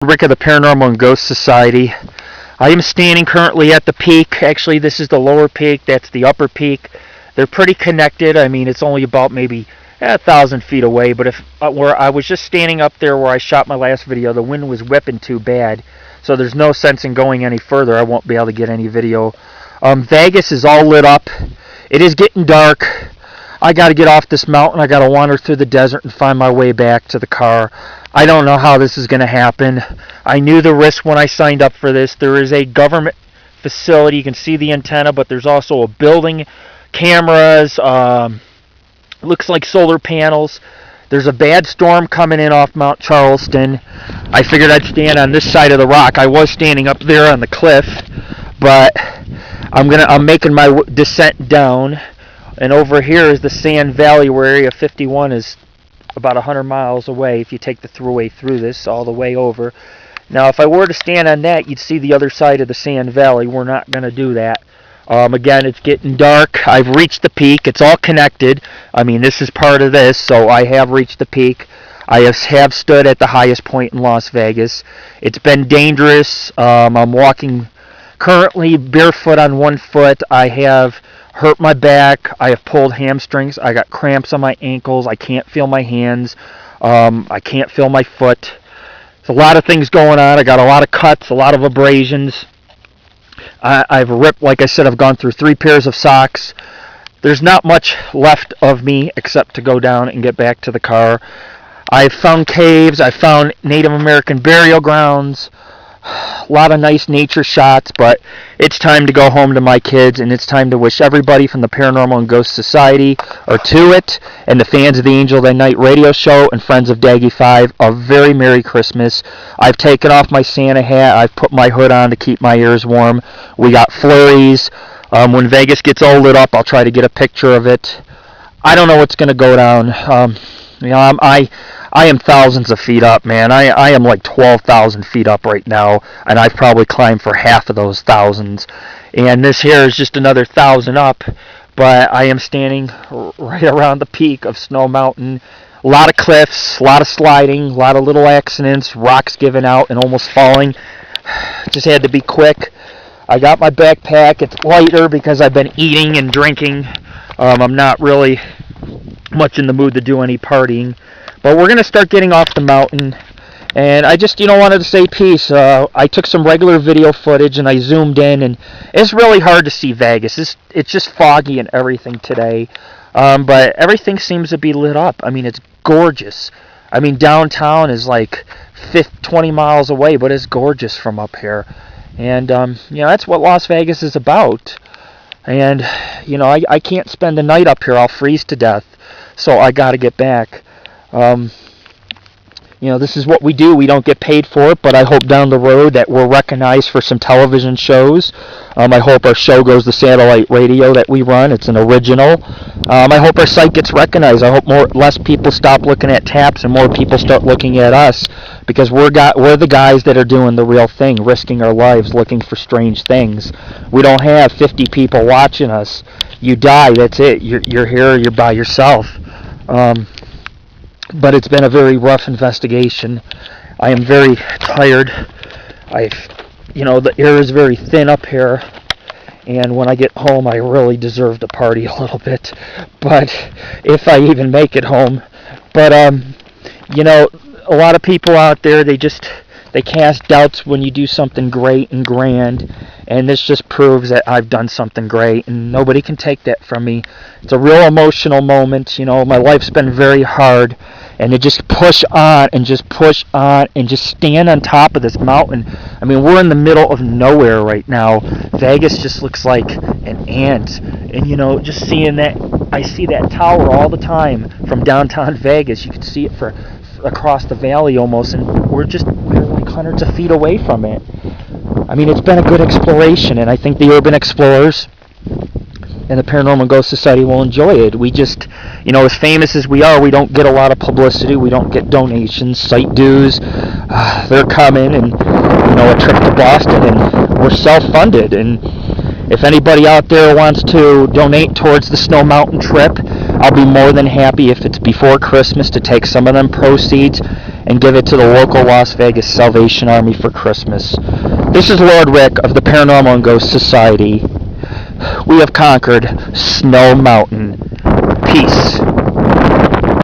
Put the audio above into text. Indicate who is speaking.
Speaker 1: Rick of the Paranormal and Ghost Society. I am standing currently at the peak. Actually, this is the lower peak. That's the upper peak. They're pretty connected. I mean, it's only about maybe 1,000 feet away. But if where I was just standing up there where I shot my last video, the wind was whipping too bad. So there's no sense in going any further. I won't be able to get any video. Vegas is all lit up. It is getting dark. I got to get off this mountain. I got to wander through the desert and find my way back to the car. I don't know how this is going to happen. I knew the risk when I signed up for this. There is a government facility. You can see the antenna, but there's also a building, cameras, looks like solar panels. There's a bad storm coming in off Mount Charleston. I figured I'd stand on this side of the rock. I was standing up there on the cliff, but I'm making my descent down. And over here is the Sand Valley, where Area 51 is about 100 miles away if you take the thruway through this all the way over. Now, if I were to stand on that, you'd see the other side of the Sand Valley. We're not going to do that. Again, it's getting dark. I've reached the peak. It's all connected. I mean, this is part of this, so I have reached the peak. I have stood at the highest point in Las Vegas. It's been dangerous. I'm walking currently barefoot on one foot. I have hurt my back. I have pulled hamstrings. I got cramps on my ankles. I can't feel my hands. I can't feel my foot. There's a lot of things going on. I got a lot of cuts, a lot of abrasions. I've ripped, like I said, I've gone through 3 pairs of socks. There's not much left of me except to go down and get back to the car. I've found caves. I've found Native American burial grounds. A lot of nice nature shots, but it's time to go home to my kids, and it's time to wish everybody from the Paranormal and Ghost Society, or to it, and the fans of the Angel of the Night radio show and friends of Daggy 5 a very Merry Christmas. I've taken off my Santa hat. I've put my hood on to keep my ears warm. We got flurries. When Vegas gets all lit up, I'll try to get a picture of it. I don't know what's going to go down. I am thousands of feet up, man. I am like 12,000 feet up right now, and I've probably climbed for half of those thousands. And this here is just another 1,000 up, but I am standing right around the peak of Snow Mountain. A lot of cliffs, a lot of sliding, a lot of little accidents, rocks giving out and almost falling. Just had to be quick. I got my backpack. It's lighter because I've been eating and drinking. I'm not really much in the mood to do any partying. But we're going to start getting off the mountain, and I just, wanted to say peace. I took some regular video footage, and I zoomed in, and it's really hard to see Vegas. It's just foggy and everything today, but everything seems to be lit up. I mean, it's gorgeous. I mean, downtown is like 20 miles away, but it's gorgeous from up here. And, that's what Las Vegas is about. And, I can't spend the night up here. I'll freeze to death, so I got to get back. This is what we do. We don't get paid for it, but I hope down the road that we're recognized for some television shows. I hope our show goes to satellite radio that we run. It's an original. I hope our site gets recognized. I hope less people stop looking at taps and more people start looking at us, because we're the guys that are doing the real thing, risking our lives looking for strange things. We don't have 50 people watching us. You die, that's it. You're here, you're by yourself. But it's been a very rough investigation. I am very tired. The air is very thin up here, and when I get home, I really deserve to party a little bit. But if I even make it home, but a lot of people out there, they cast doubts when you do something great and grand, and this just proves that I've done something great, and nobody can take that from me. It's a real emotional moment. My life's been very hard, and to just push on and just stand on top of this mountain. I mean, we're in the middle of nowhere right now. Vegas just looks like an ant, and just seeing that, I see that tower all the time from downtown Vegas. You can see it across the valley almost, and we're like hundreds of feet away from it. I mean, it's been a good exploration, and I think the urban explorers and the Paranormal Ghost Society will enjoy it. We just, as famous as we are, we don't get a lot of publicity. We don't get donations, site dues. They're coming, and a trip to Boston, and we're self-funded. And if anybody out there wants to donate towards the Snow Mountain trip, I'll be more than happy, if it's before Christmas, to take some of them proceeds and give it to the local Las Vegas Salvation Army for Christmas. This is Lord Rick of the Paranormal and Ghost Society. We have conquered Snow Mountain. Peace.